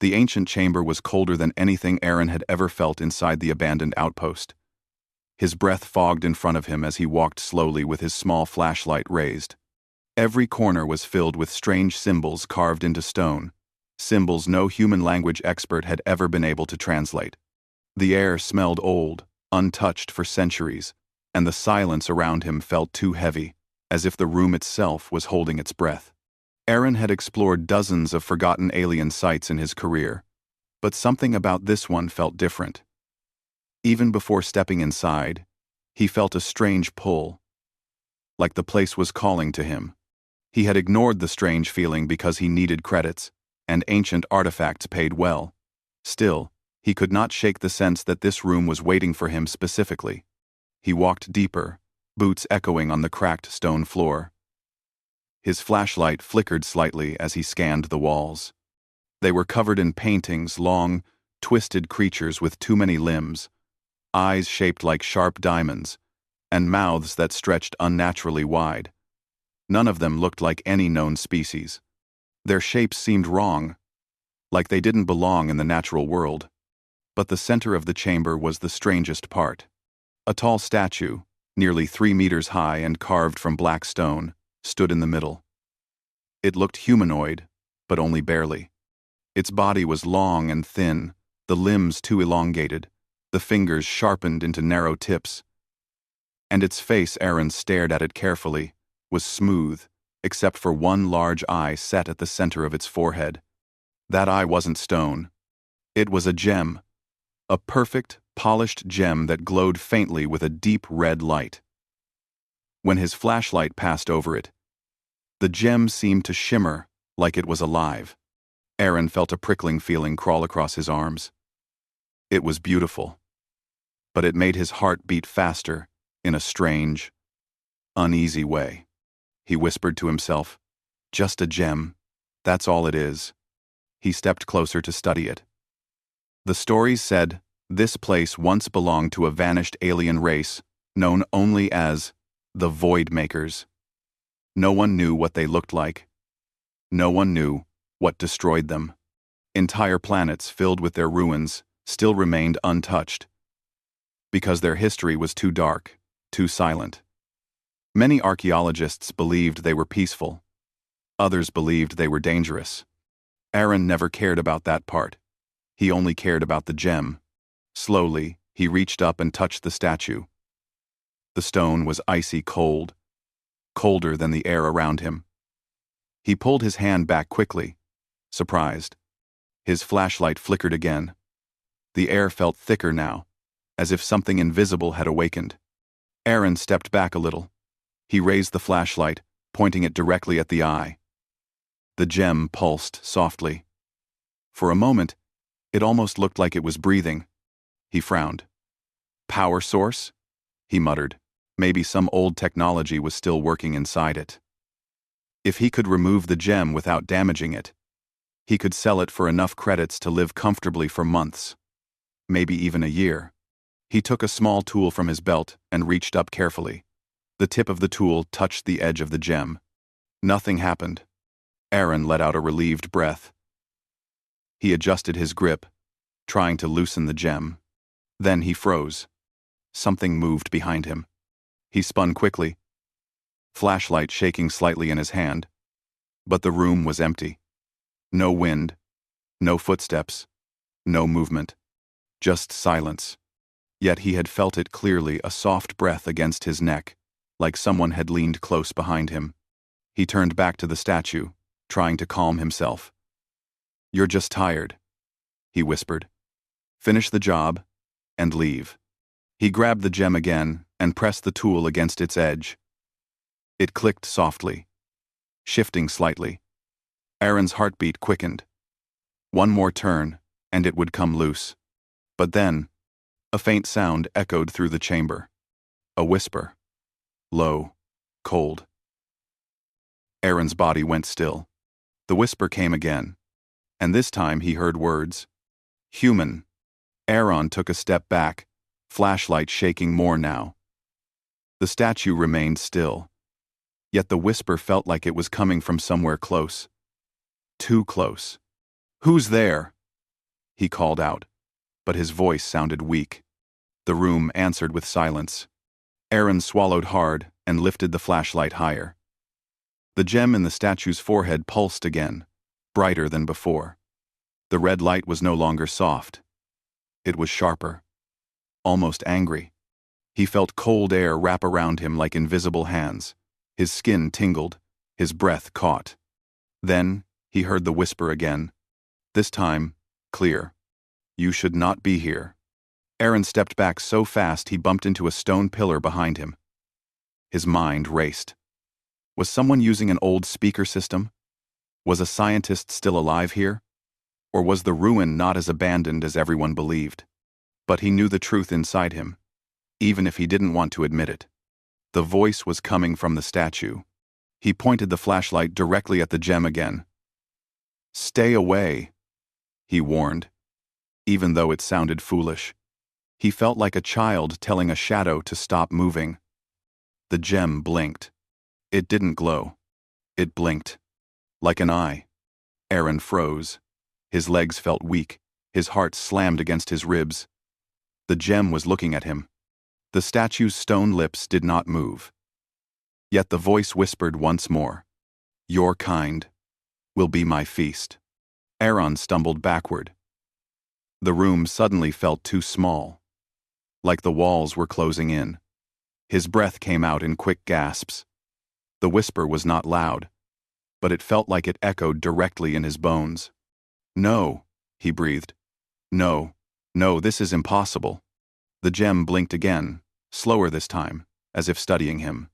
The ancient chamber was colder than anything Aaron had ever felt inside the abandoned outpost. His breath fogged in front of him as he walked slowly with his small flashlight raised. Every corner was filled with strange symbols carved into stone, symbols no human language expert had ever been able to translate. The air smelled old, untouched for centuries, and the silence around him felt too heavy, as if the room itself was holding its breath. Aaron had explored dozens of forgotten alien sites in his career, but something about this one felt different. Even before stepping inside, he felt a strange pull, like the place was calling to him. He had ignored the strange feeling because he needed credits, and ancient artifacts paid well. Still, he could not shake the sense that this room was waiting for him specifically. He walked deeper, boots echoing on the cracked stone floor. His flashlight flickered slightly as he scanned the walls. They were covered in paintings, long, twisted creatures with too many limbs, eyes shaped like sharp diamonds, and mouths that stretched unnaturally wide. None of them looked like any known species. Their shapes seemed wrong, like they didn't belong in the natural world. But the center of the chamber was the strangest part. A tall statue, nearly 3 meters high and carved from black stone, stood in the middle. It looked humanoid, but only barely. Its body was long and thin, the limbs too elongated, the fingers sharpened into narrow tips. And its face, Aaron stared at it carefully, was smooth, except for one large eye set at the center of its forehead. That eye wasn't stone. It was a gem. A perfect, polished gem that glowed faintly with a deep red light. When his flashlight passed over it, the gem seemed to shimmer like it was alive. Aaron felt a prickling feeling crawl across his arms. It was beautiful, but it made his heart beat faster in a strange, uneasy way. He whispered to himself, "Just a gem, that's all it is." He stepped closer to study it. The stories said this place once belonged to a vanished alien race known only as the Void Makers. No one knew what they looked like. No one knew what destroyed them. Entire planets filled with their ruins still remained untouched, because their history was too dark, too silent. Many archaeologists believed they were peaceful. Others believed they were dangerous. Aaron never cared about that part. He only cared about the gem. Slowly, he reached up and touched the statue. The stone was icy cold, colder than the air around him. He pulled his hand back quickly, surprised. His flashlight flickered again. The air felt thicker now, as if something invisible had awakened. Aaron stepped back a little. He raised the flashlight, pointing it directly at the eye. The gem pulsed softly. For a moment, it almost looked like it was breathing. He frowned. "Power source?" he muttered. Maybe some old technology was still working inside it. If he could remove the gem without damaging it, he could sell it for enough credits to live comfortably for months, maybe even a year. He took a small tool from his belt and reached up carefully. The tip of the tool touched the edge of the gem. Nothing happened. Aaron let out a relieved breath. He adjusted his grip, trying to loosen the gem. Then he froze. Something moved behind him. He spun quickly, flashlight shaking slightly in his hand. But the room was empty. No wind, no footsteps, no movement. Just silence. Yet he had felt it clearly, a soft breath against his neck, like someone had leaned close behind him. He turned back to the statue, trying to calm himself. "You're just tired," he whispered. "Finish the job, and leave." He grabbed the gem again and pressed the tool against its edge. It clicked softly, shifting slightly. Aaron's heartbeat quickened. One more turn, and it would come loose. But then, a faint sound echoed through the chamber. A whisper. Low, cold. Aaron's body went still. The whisper came again, and this time he heard words. "Human." Aaron took a step back, flashlight shaking more now. The statue remained still, yet the whisper felt like it was coming from somewhere close. Too close. "Who's there?" he called out, but his voice sounded weak. The room answered with silence. Aaron swallowed hard and lifted the flashlight higher. The gem in the statue's forehead pulsed again, brighter than before. The red light was no longer soft. It was sharper, almost angry. He felt cold air wrap around him like invisible hands. His skin tingled, his breath caught. Then he heard the whisper again. This time, clear. You should not be here. Aaron stepped back so fast he bumped into a stone pillar behind him. His mind raced. Was someone using an old speaker system? Was a scientist still alive here? Or was the ruin not as abandoned as everyone believed? But he knew the truth inside him, even if he didn't want to admit it. The voice was coming from the statue. He pointed the flashlight directly at the gem again. Stay away, he warned, even though it sounded foolish. He felt like a child telling a shadow to stop moving. The gem blinked. It didn't glow. It blinked. Like an eye. Aaron froze. His legs felt weak. His heart slammed against his ribs. The gem was looking at him. The statue's stone lips did not move. Yet the voice whispered once more. Your kind will be my feast. Aaron stumbled backward. The room suddenly felt too small, like the walls were closing in. His breath came out in quick gasps. The whisper was not loud, but it felt like it echoed directly in his bones. No, he breathed. No, this is impossible. The gem blinked again, slower this time, as if studying him.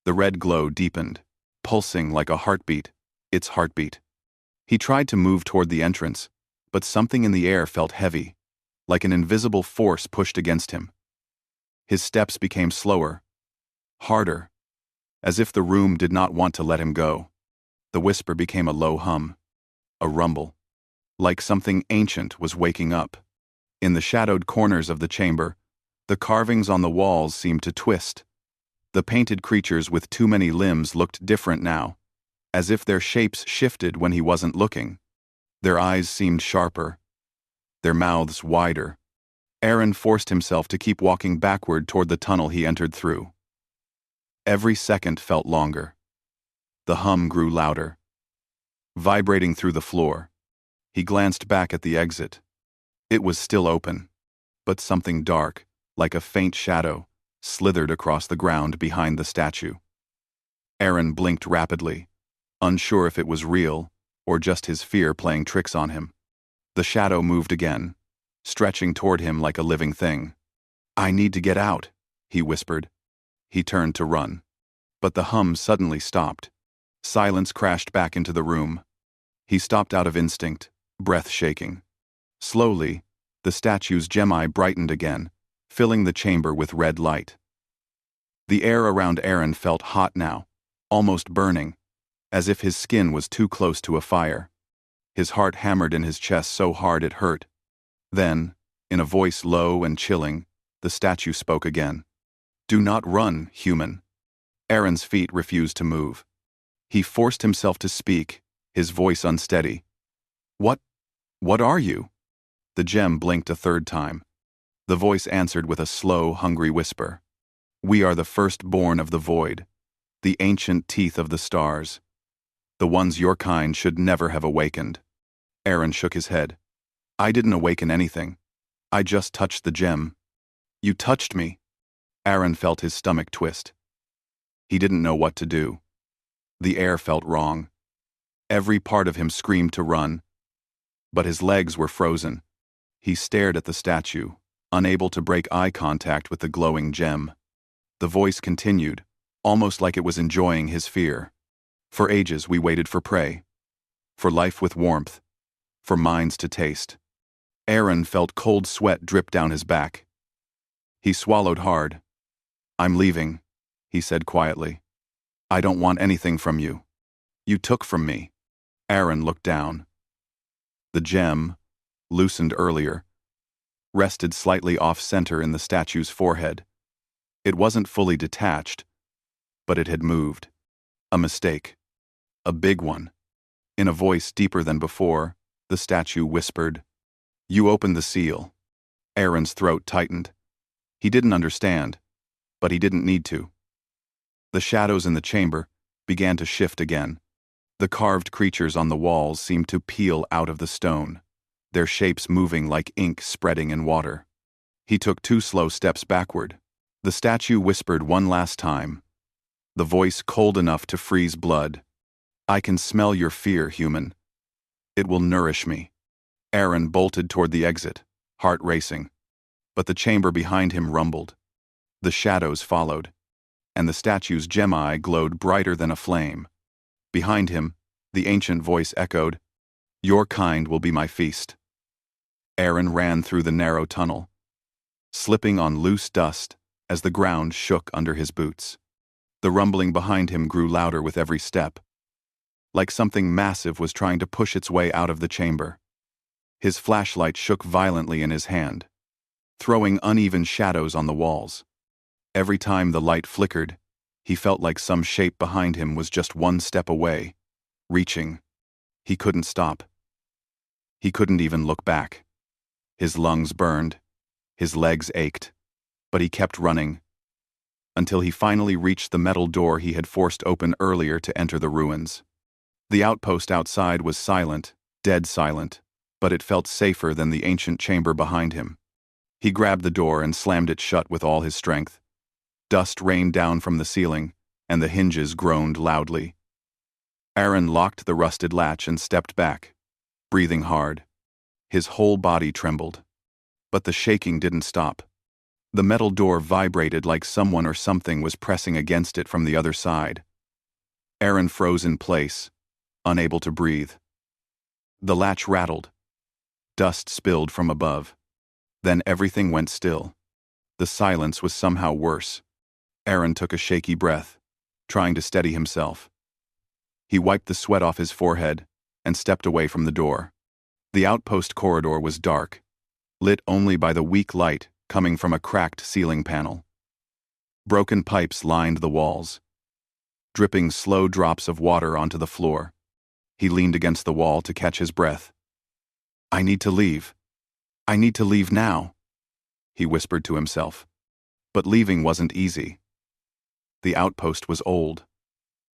The red glow deepened, pulsing like a heartbeat, its heartbeat. He tried to move toward the entrance, but something in the air felt heavy, like an invisible force pushed against him. His steps became slower, harder, as if the room did not want to let him go. The whisper became a low hum, a rumble, like something ancient was waking up. In the shadowed corners of the chamber, the carvings on the walls seemed to twist. The painted creatures with too many limbs looked different now, as if their shapes shifted when he wasn't looking. Their eyes seemed sharper, their mouths wider. Aaron forced himself to keep walking backward toward the tunnel he entered through. Every second felt longer. The hum grew louder, vibrating through the floor. He glanced back at the exit. It was still open, but something dark, like a faint shadow, slithered across the ground behind the statue. Aaron blinked rapidly, unsure if it was real or just his fear playing tricks on him. The shadow moved again, stretching toward him like a living thing. I need to get out, he whispered. He turned to run, but the hum suddenly stopped. Silence crashed back into the room. He stopped out of instinct, breath shaking. Slowly, the statue's gem-eye brightened again, filling the chamber with red light. The air around Aaron felt hot now, almost burning, as if his skin was too close to a fire. His heart hammered in his chest so hard it hurt. Then, in a voice low and chilling, the statue spoke again. Do not run, human. Aaron's feet refused to move. He forced himself to speak, his voice unsteady. What are you? The gem blinked a third time. The voice answered with a slow, hungry whisper. We are the firstborn of the void, the ancient teeth of the stars. The ones your kind should never have awakened. Aaron shook his head. I didn't awaken anything. I just touched the gem. You touched me. Aaron felt his stomach twist. He didn't know what to do. The air felt wrong. Every part of him screamed to run. But his legs were frozen. He stared at the statue, unable to break eye contact with the glowing gem. The voice continued, almost like it was enjoying his fear. For ages we waited for prey. For life with warmth. For minds to taste. Aaron felt cold sweat drip down his back. He swallowed hard. I'm leaving, he said quietly. I don't want anything from you. You took from me. Aaron looked down. The gem, loosened earlier, rested slightly off-center in the statue's forehead. It wasn't fully detached, but it had moved. A mistake. A big one. In a voice deeper than before, the statue whispered, You opened the seal. Aaron's throat tightened. He didn't understand, but he didn't need to. The shadows in the chamber began to shift again. The carved creatures on the walls seemed to peel out of the stone, their shapes moving like ink spreading in water. He took 2 slow steps backward. The statue whispered one last time, the voice cold enough to freeze blood. I can smell your fear, human. It will nourish me. Aaron bolted toward the exit, heart racing. But the chamber behind him rumbled. The shadows followed, and the statue's gem eye glowed brighter than a flame. Behind him, the ancient voice echoed, Your kind will be my feast. Aaron ran through the narrow tunnel, slipping on loose dust as the ground shook under his boots. The rumbling behind him grew louder with every step, like something massive was trying to push its way out of the chamber. His flashlight shook violently in his hand, throwing uneven shadows on the walls. Every time the light flickered, he felt like some shape behind him was just one step away, reaching. He couldn't stop. He couldn't even look back. His lungs burned, his legs ached, but he kept running, until he finally reached the metal door he had forced open earlier to enter the ruins. The outpost outside was silent, dead silent, but it felt safer than the ancient chamber behind him. He grabbed the door and slammed it shut with all his strength. Dust rained down from the ceiling, and the hinges groaned loudly. Aaron locked the rusted latch and stepped back, breathing hard. His whole body trembled. But the shaking didn't stop. The metal door vibrated like someone or something was pressing against it from the other side. Aaron froze in place, unable to breathe. The latch rattled. Dust spilled from above. Then everything went still. The silence was somehow worse. Aaron took a shaky breath, trying to steady himself. He wiped the sweat off his forehead and stepped away from the door. The outpost corridor was dark, lit only by the weak light coming from a cracked ceiling panel. Broken pipes lined the walls, dripping slow drops of water onto the floor. He leaned against the wall to catch his breath. I need to leave. I need to leave now, he whispered to himself. But leaving wasn't easy. The outpost was old,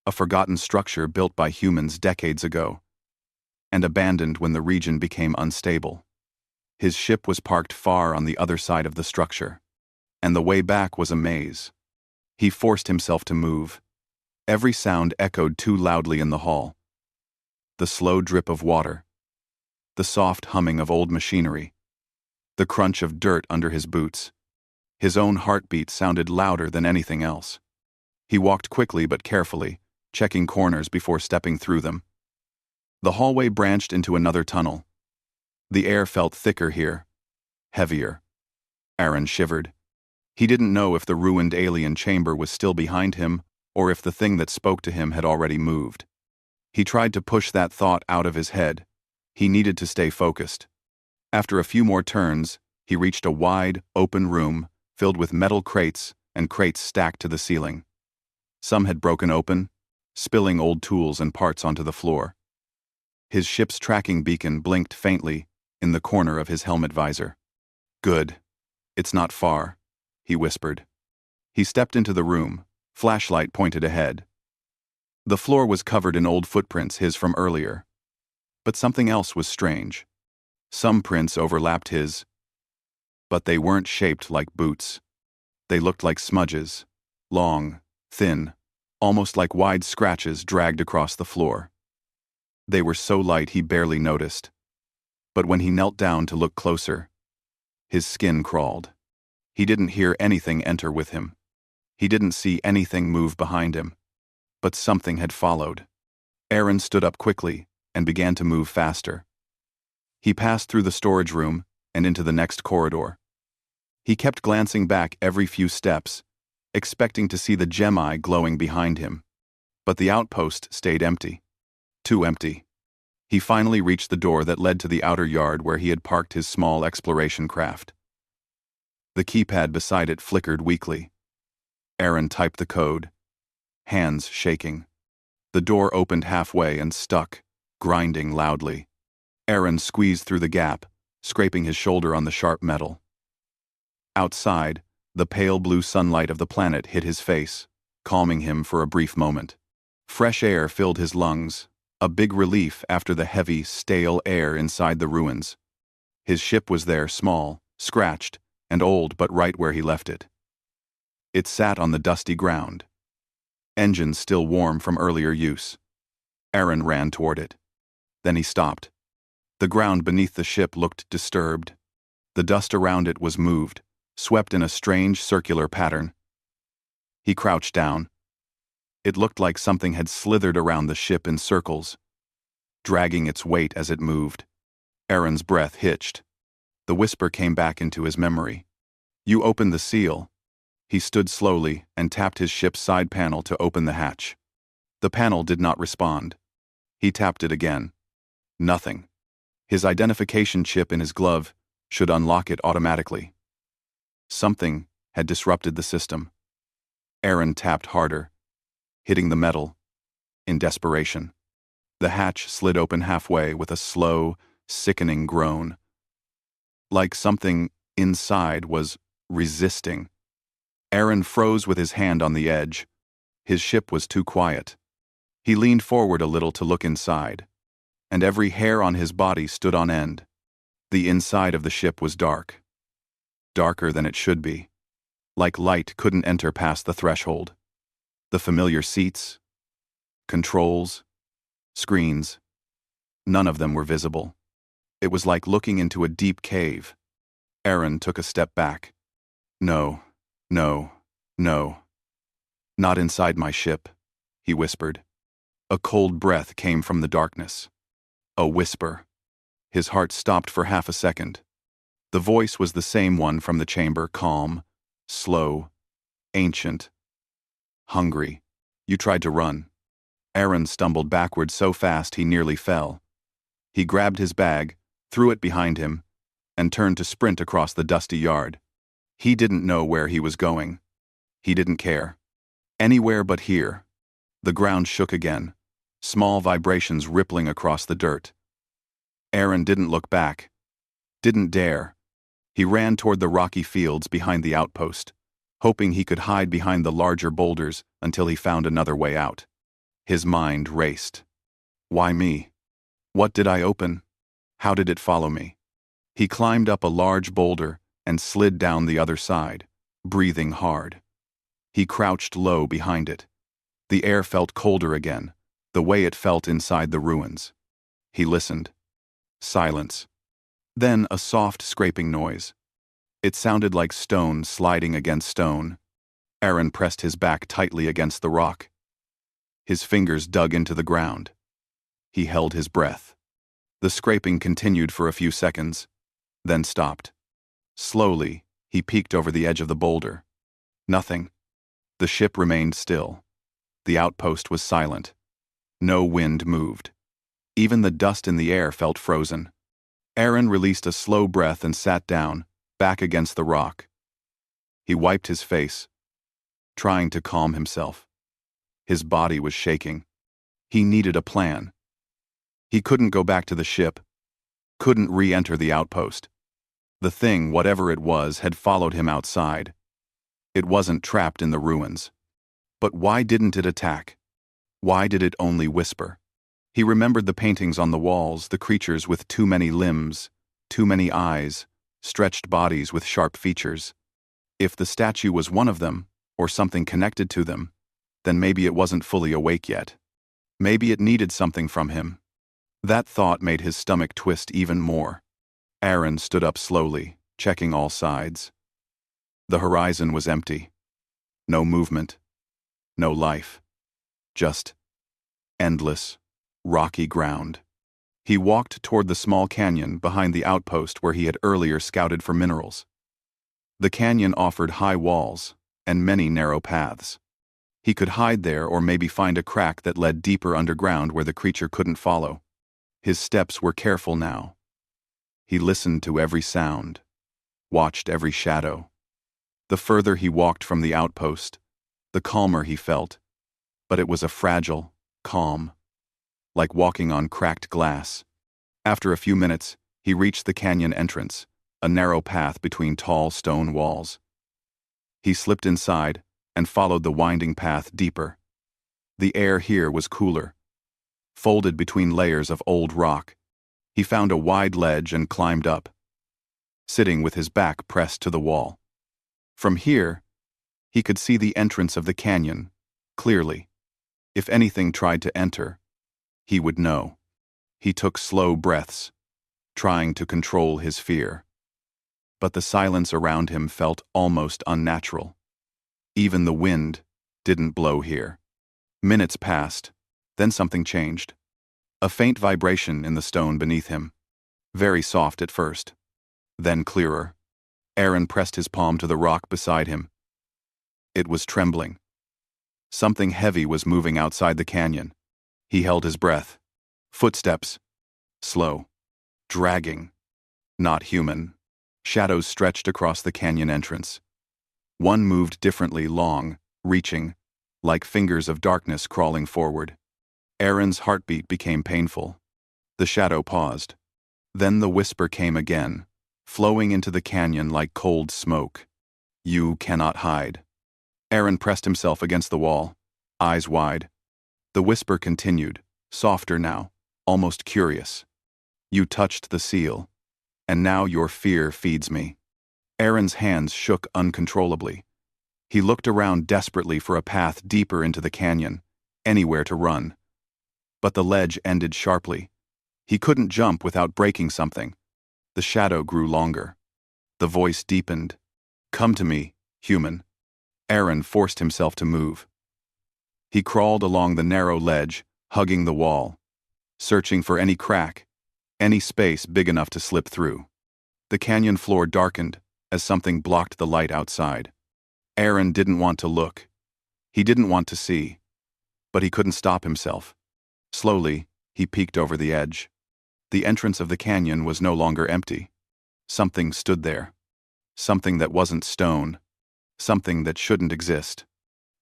a forgotten structure built by humans decades ago, and abandoned when the region became unstable. His ship was parked far on the other side of the structure, and the way back was a maze. He forced himself to move. Every sound echoed too loudly in the hall. The slow drip of water, the soft humming of old machinery, the crunch of dirt under his boots. His own heartbeat sounded louder than anything else. He walked quickly but carefully, checking corners before stepping through them. The hallway branched into another tunnel. The air felt thicker here, heavier. Aaron shivered. He didn't know if the ruined alien chamber was still behind him or if the thing that spoke to him had already moved. He tried to push that thought out of his head. He needed to stay focused. After a few more turns, he reached a wide, open room filled with metal crates and crates stacked to the ceiling. Some had broken open, spilling old tools and parts onto the floor. His ship's tracking beacon blinked faintly in the corner of his helmet visor. Good. It's not far, he whispered. He stepped into the room, flashlight pointed ahead. The floor was covered in old footprints, his from earlier. But something else was strange. Some prints overlapped his, but they weren't shaped like boots. They looked like smudges, long, thin, almost like wide scratches dragged across the floor. They were so light he barely noticed. But when he knelt down to look closer, his skin crawled. He didn't hear anything enter with him. He didn't see anything move behind him. But something had followed. Aaron stood up quickly and began to move faster. He passed through the storage room and into the next corridor. He kept glancing back every few steps, expecting to see the gem eye glowing behind him. But the outpost stayed empty. Too empty. He finally reached the door that led to the outer yard where he had parked his small exploration craft. The keypad beside it flickered weakly. Aaron typed the code, hands shaking. The door opened halfway and stuck, grinding loudly. Aaron squeezed through the gap, scraping his shoulder on the sharp metal. Outside, the pale blue sunlight of the planet hit his face, calming him for a brief moment. Fresh air filled his lungs, a big relief after the heavy, stale air inside the ruins. His ship was there, small, scratched, and old, but right where he left it. It sat on the dusty ground. Engines still warm from earlier use. Aaron ran toward it. Then he stopped. The ground beneath the ship looked disturbed. The dust around it was moved, swept in a strange circular pattern. He crouched down. It looked like something had slithered around the ship in circles, dragging its weight as it moved. Aaron's breath hitched. The whisper came back into his memory. "You opened the seal." He stood slowly and tapped his ship's side panel to open the hatch. The panel did not respond. He tapped it again. Nothing. His identification chip in his glove should unlock it automatically. Something had disrupted the system. Aaron tapped harder, hitting the metal. In desperation, the hatch slid open halfway with a slow, sickening groan. Like something inside was resisting. Aaron froze with his hand on the edge. His ship was too quiet. He leaned forward a little to look inside, and every hair on his body stood on end. The inside of the ship was dark. Darker than it should be. Like light couldn't enter past the threshold. The familiar seats, controls, screens, none of them were visible. It was like looking into a deep cave. Aaron took a step back. No, no, no. Not inside my ship, he whispered. A cold breath came from the darkness. A whisper. His heart stopped for half a second. The voice was the same one from the chamber, calm, slow, ancient, hungry. You tried to run. Aaron stumbled backward so fast he nearly fell. He grabbed his bag, threw it behind him, and turned to sprint across the dusty yard. He didn't know where he was going. He didn't care. Anywhere but here. The ground shook again, small vibrations rippling across the dirt. Aaron didn't look back. Didn't dare. He ran toward the rocky fields behind the outpost, hoping he could hide behind the larger boulders until he found another way out. His mind raced. Why me? What did I open? How did it follow me? He climbed up a large boulder and slid down the other side, breathing hard. He crouched low behind it. The air felt colder again, the way it felt inside the ruins. He listened. Silence. Then a soft scraping noise. It sounded like stone sliding against stone. Aaron pressed his back tightly against the rock. His fingers dug into the ground. He held his breath. The scraping continued for a few seconds, then stopped. Slowly, he peeked over the edge of the boulder. Nothing. The ship remained still. The outpost was silent. No wind moved. Even the dust in the air felt frozen. Aaron released a slow breath and sat down, back against the rock. He wiped his face, trying to calm himself. His body was shaking. He needed a plan. He couldn't go back to the ship, couldn't re-enter the outpost. The thing, whatever it was, had followed him outside. It wasn't trapped in the ruins. But why didn't it attack? Why did it only whisper? He remembered the paintings on the walls, the creatures with too many limbs, too many eyes, stretched bodies with sharp features. If the statue was one of them, or something connected to them, then maybe it wasn't fully awake yet. Maybe it needed something from him. That thought made his stomach twist even more. Aaron stood up slowly, checking all sides. The horizon was empty. No movement. No life. Just endless, rocky ground. He walked toward the small canyon behind the outpost where he had earlier scouted for minerals. The canyon offered high walls and many narrow paths. He could hide there or maybe find a crack that led deeper underground where the creature couldn't follow. His steps were careful now. He listened to every sound, watched every shadow. The further he walked from the outpost, the calmer he felt. But it was a fragile calm, like walking on cracked glass. After a few minutes, He reached the canyon entrance, a narrow path between tall stone walls. He slipped inside and followed the winding path deeper. The air here was cooler. Folded between layers of old rock, he found a wide ledge and climbed up, sitting with his back pressed to the wall. From here, he could see the entrance of the canyon clearly. If anything tried to enter, he would know. He took slow breaths, trying to control his fear. But the silence around him felt almost unnatural. Even the wind didn't blow here. Minutes passed, then something changed. A faint vibration in the stone beneath him. Very soft at first, then clearer. Aaron pressed his palm to the rock beside him. It was trembling. Something heavy was moving outside the canyon. He held his breath. Footsteps. Slow. Dragging. Not human. Shadows stretched across the canyon entrance. One moved differently, long, reaching, like fingers of darkness crawling forward. Aaron's heartbeat became painful. The shadow paused. Then the whisper came again, flowing into the canyon like cold smoke. You cannot hide. Aaron pressed himself against the wall, eyes wide. The whisper continued, softer now, almost curious. You touched the seal, and now your fear feeds me. Aaron's hands shook uncontrollably. He looked around desperately for a path deeper into the canyon, anywhere to run. But the ledge ended sharply. He couldn't jump without breaking something. The shadow grew longer. The voice deepened. Come to me, human. Aaron forced himself to move. He crawled along the narrow ledge, hugging the wall, searching for any crack, any space big enough to slip through. The canyon floor darkened as something blocked the light outside. Aaron didn't want to look. He didn't want to see. But he couldn't stop himself. Slowly, he peeked over the edge. The entrance of the canyon was no longer empty. Something stood there. Something that wasn't stone. Something that shouldn't exist.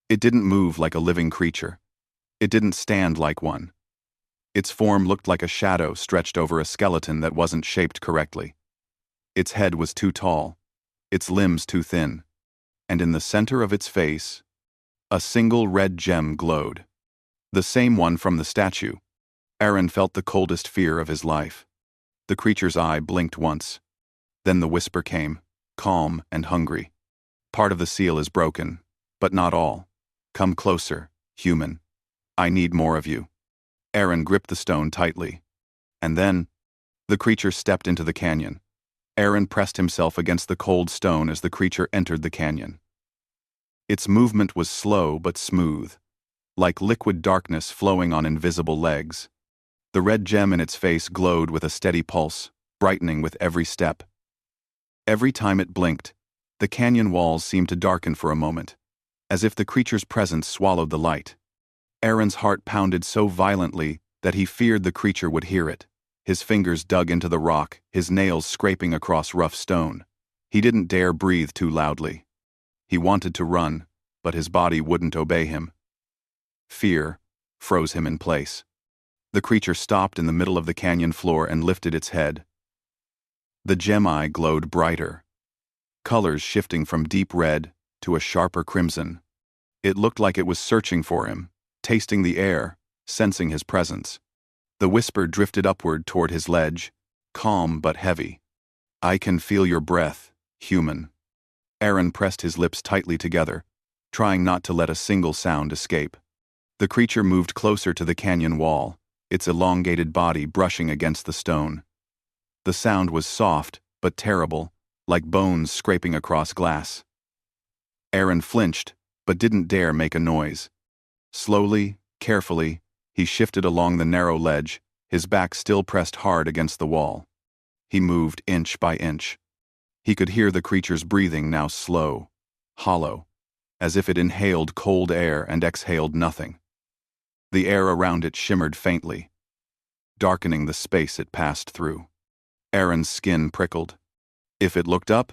It didn't move like a living creature. It didn't stand like one. Its form looked like a shadow stretched over a skeleton that wasn't shaped correctly. Its head was too tall, its limbs too thin, and in the center of its face, a single red gem glowed. The same one from the statue. Aaron felt the coldest fear of his life. The creature's eye blinked once. Then the whisper came, calm and hungry. Part of the seal is broken, but not all. Come closer, human. I need more of you. Aaron gripped the stone tightly. And then, the creature stepped into the canyon. Aaron pressed himself against the cold stone as the creature entered the canyon. Its movement was slow but smooth, like liquid darkness flowing on invisible legs. The red gem in its face glowed with a steady pulse, brightening with every step. Every time it blinked, the canyon walls seemed to darken for a moment, as if the creature's presence swallowed the light. Aaron's heart pounded so violently that he feared the creature would hear it. His fingers dug into the rock, his nails scraping across rough stone. He didn't dare breathe too loudly. He wanted to run, but his body wouldn't obey him. Fear froze him in place. The creature stopped in the middle of the canyon floor and lifted its head. The gem eye glowed brighter, colors shifting from deep red to a sharper crimson. It looked like it was searching for him, tasting the air, sensing his presence. The whisper drifted upward toward his ledge, calm but heavy. I can feel your breath, human. Aaron pressed his lips tightly together, trying not to let a single sound escape. The creature moved closer to the canyon wall, its elongated body brushing against the stone. The sound was soft but terrible, like bones scraping across glass. Aaron flinched, but didn't dare make a noise. Slowly, carefully, he shifted along the narrow ledge, his back still pressed hard against the wall. He moved inch by inch. He could hear the creature's breathing now slow, hollow, as if it inhaled cold air and exhaled nothing. The air around it shimmered faintly, darkening the space it passed through. Aaron's skin prickled. If it looked up,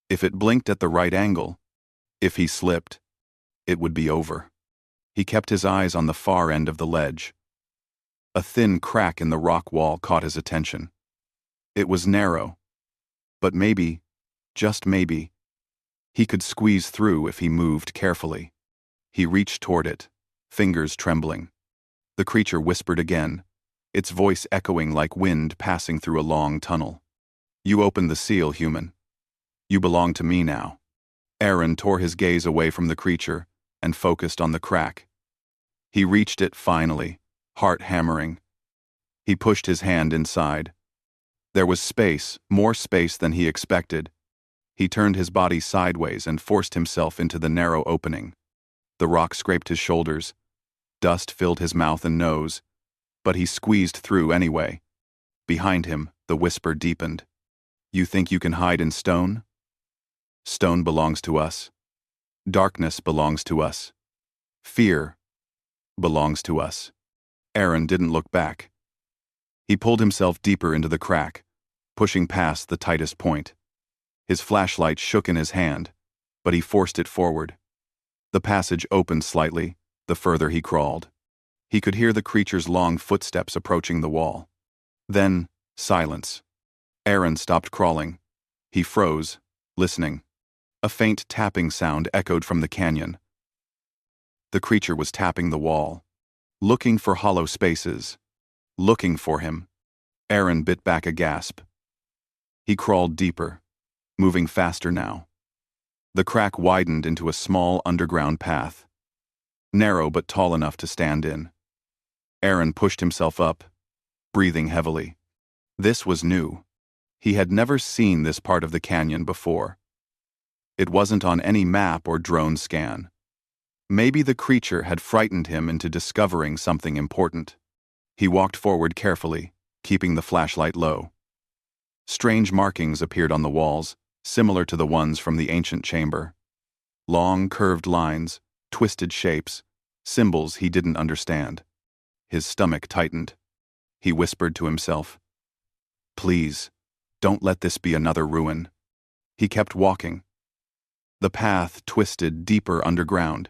if it blinked at the right angle, if he slipped, it would be over. He kept his eyes on the far end of the ledge. A thin crack in the rock wall caught his attention. It was narrow, but maybe, just maybe, he could squeeze through if he moved carefully. He reached toward it, fingers trembling. The creature whispered again, its voice echoing like wind passing through a long tunnel. "You opened the seal, human. You belong to me now." Aaron tore his gaze away from the creature and focused on the crack. He reached it finally, heart hammering. He pushed his hand inside. There was space, more space than he expected. He turned his body sideways and forced himself into the narrow opening. The rock scraped his shoulders. Dust filled his mouth and nose, but he squeezed through anyway. Behind him, the whisper deepened. "You think you can hide in stone? Stone belongs to us. Darkness belongs to us. Fear belongs to us." Aaron didn't look back. He pulled himself deeper into the crack, pushing past the tightest point. His flashlight shook in his hand, but he forced it forward. The passage opened slightly, the further he crawled. He could hear the creature's long footsteps approaching the wall. Then, silence. Aaron stopped crawling. He froze, listening. A faint tapping sound echoed from the canyon. The creature was tapping the wall, looking for hollow spaces, looking for him. Aaron bit back a gasp. He crawled deeper, moving faster now. The crack widened into a small underground path, narrow but tall enough to stand in. Aaron pushed himself up, breathing heavily. This was new. He had never seen this part of the canyon before. It wasn't on any map or drone scan. Maybe the creature had frightened him into discovering something important. He walked forward carefully, keeping the flashlight low. Strange markings appeared on the walls, similar to the ones from the ancient chamber. Long, curved lines, twisted shapes, symbols he didn't understand. His stomach tightened. He whispered to himself, "Please, don't let this be another ruin." He kept walking. The path twisted deeper underground.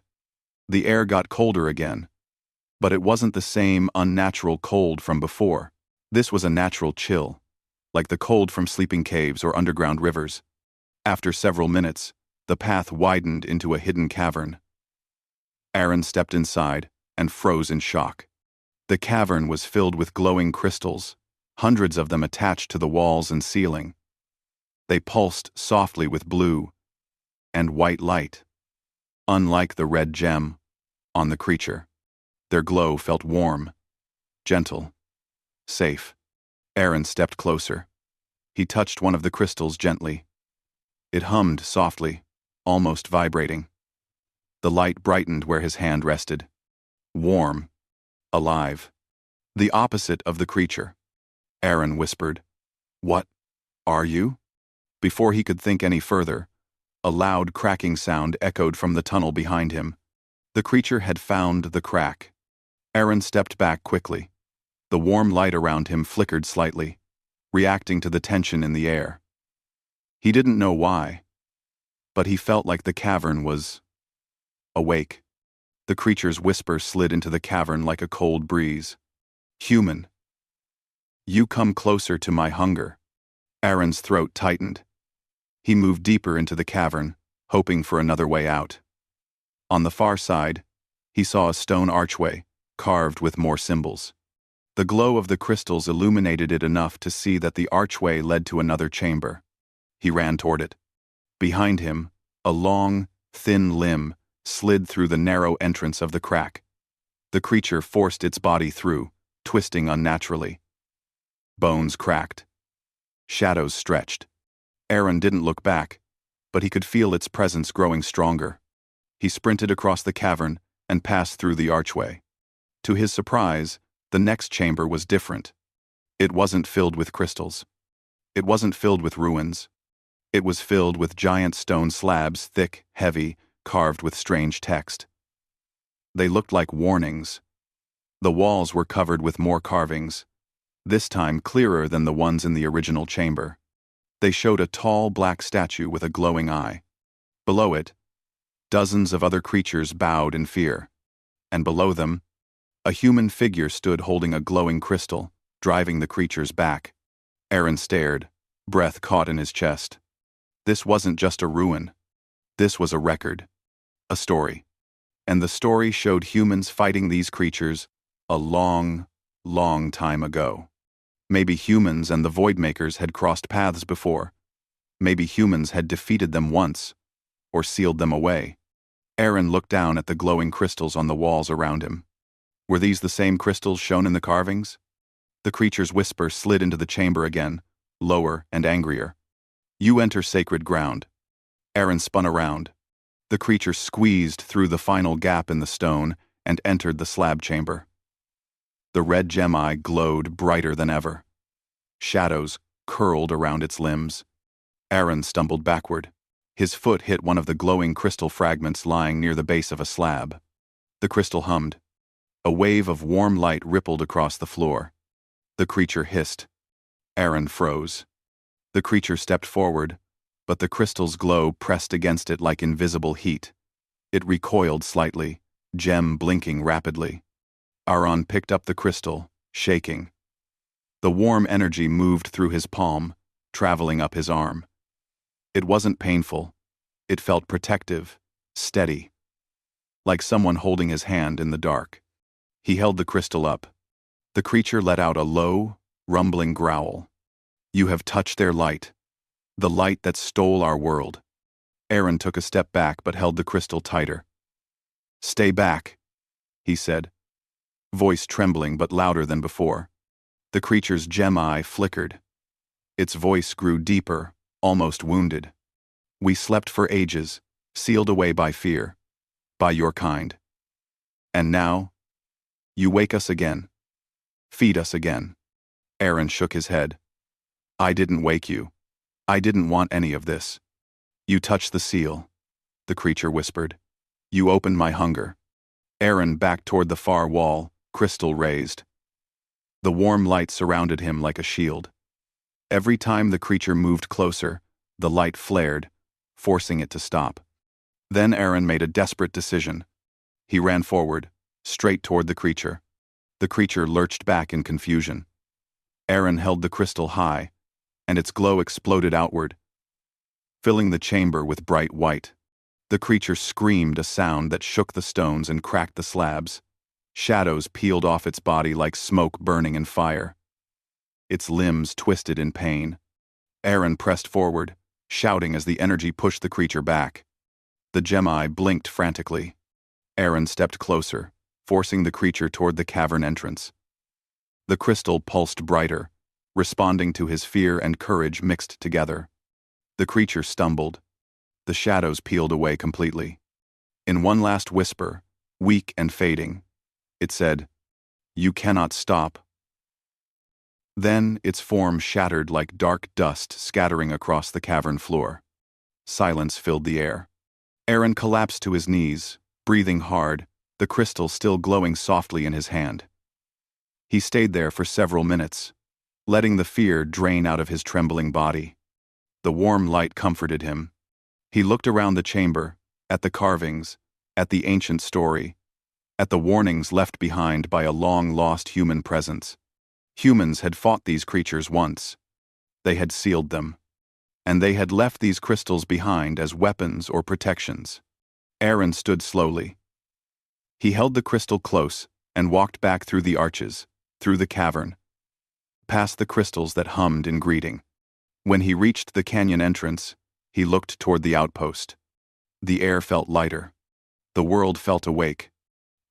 The air got colder again, but it wasn't the same unnatural cold from before. This was a natural chill, like the cold from sleeping caves or underground rivers. After several minutes, the path widened into a hidden cavern. Aaron stepped inside and froze in shock. The cavern was filled with glowing crystals, hundreds of them attached to the walls and ceiling. They pulsed softly with blue and white light. Unlike the red gem on the creature, their glow felt warm, gentle, safe. Aaron stepped closer. He touched one of the crystals gently. It hummed softly, almost vibrating. The light brightened where his hand rested. Warm, alive. The opposite of the creature. Aaron whispered, "What are you?" Before he could think any further, a loud cracking sound echoed from the tunnel behind him. The creature had found the crack. Aaron stepped back quickly. The warm light around him flickered slightly, reacting to the tension in the air. He didn't know why, but he felt like the cavern was awake. The creature's whisper slid into the cavern like a cold breeze. "Human, you come closer to my hunger." Aaron's throat tightened. He moved deeper into the cavern, hoping for another way out. On the far side, he saw a stone archway, carved with more symbols. The glow of the crystals illuminated it enough to see that the archway led to another chamber. He ran toward it. Behind him, a long, thin limb slid through the narrow entrance of the crack. The creature forced its body through, twisting unnaturally. Bones cracked. Shadows stretched. Aaron didn't look back, but he could feel its presence growing stronger. He sprinted across the cavern and passed through the archway. To his surprise, the next chamber was different. It wasn't filled with crystals. It wasn't filled with ruins. It was filled with giant stone slabs, thick, heavy, carved with strange text. They looked like warnings. The walls were covered with more carvings, this time clearer than the ones in the original chamber. They showed a tall black statue with a glowing eye. Below it, dozens of other creatures bowed in fear. And below them, a human figure stood holding a glowing crystal, driving the creatures back. Aaron stared, breath caught in his chest. This wasn't just a ruin. This was a record. A story. And the story showed humans fighting these creatures a long, long time ago. Maybe humans and the Voidmakers had crossed paths before. Maybe humans had defeated them once, or sealed them away. Aaron looked down at the glowing crystals on the walls around him. Were these the same crystals shown in the carvings? The creature's whisper slid into the chamber again, lower and angrier. You enter sacred ground. Aaron spun around. The creature squeezed through the final gap in the stone and entered the slab chamber. The red gem eye glowed brighter than ever. Shadows curled around its limbs. Aaron stumbled backward. His foot hit one of the glowing crystal fragments lying near the base of a slab. The crystal hummed. A wave of warm light rippled across the floor. The creature hissed. Aaron froze. The creature stepped forward, but the crystal's glow pressed against it like invisible heat. It recoiled slightly, gem blinking rapidly. Aaron picked up the crystal, shaking. The warm energy moved through his palm, traveling up his arm. It wasn't painful. It felt protective, steady, like someone holding his hand in the dark. He held the crystal up. The creature let out a low, rumbling growl. You have touched their light, the light that stole our world. Aaron took a step back but held the crystal tighter. Stay back, he said, voice trembling but louder than before. The creature's gem eye flickered. Its voice grew deeper, almost wounded. We slept for ages, sealed away by fear, by your kind. And now, you wake us again. Feed us again. Aaron shook his head. I didn't wake you. I didn't want any of this. You touched the seal, the creature whispered. You opened my hunger. Aaron backed toward the far wall, crystal raised. The warm light surrounded him like a shield. Every time the creature moved closer, the light flared, forcing it to stop. Then Aaron made a desperate decision. He ran forward, straight toward the creature. The creature lurched back in confusion. Aaron held the crystal high, and its glow exploded outward, filling the chamber with bright white. The creature screamed a sound that shook the stones and cracked the slabs. Shadows peeled off its body like smoke burning in fire. Its limbs twisted in pain. Aaron pressed forward, shouting as the energy pushed the creature back. The gem eye blinked frantically. Aaron stepped closer, forcing the creature toward the cavern entrance. The crystal pulsed brighter, responding to his fear and courage mixed together. The creature stumbled. The shadows peeled away completely. In one last whisper, weak and fading, it said, "You cannot stop." Then its form shattered like dark dust scattering across the cavern floor. Silence filled the air. Aaron collapsed to his knees, breathing hard, the crystal still glowing softly in his hand. He stayed there for several minutes, letting the fear drain out of his trembling body. The warm light comforted him. He looked around the chamber, at the carvings, at the ancient story, at the warnings left behind by a long-lost human presence. Humans had fought these creatures once. They had sealed them. And they had left these crystals behind as weapons or protections. Aaron stood slowly. He held the crystal close and walked back through the arches, through the cavern, past the crystals that hummed in greeting. When he reached the canyon entrance, he looked toward the outpost. The air felt lighter. The world felt awake.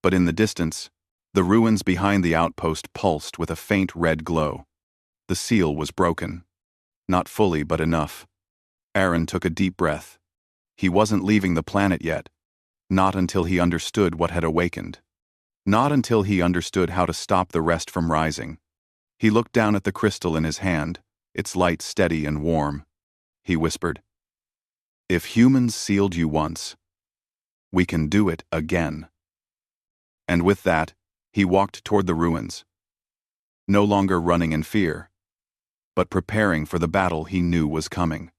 But in the distance, the ruins behind the outpost pulsed with a faint red glow. The seal was broken. Not fully, but enough. Aaron took a deep breath. He wasn't leaving the planet yet. Not until he understood what had awakened. Not until he understood how to stop the rest from rising. He looked down at the crystal in his hand, its light steady and warm. He whispered, "If humans sealed you once, we can do it again." And with that, he walked toward the ruins. No longer running in fear, but preparing for the battle he knew was coming.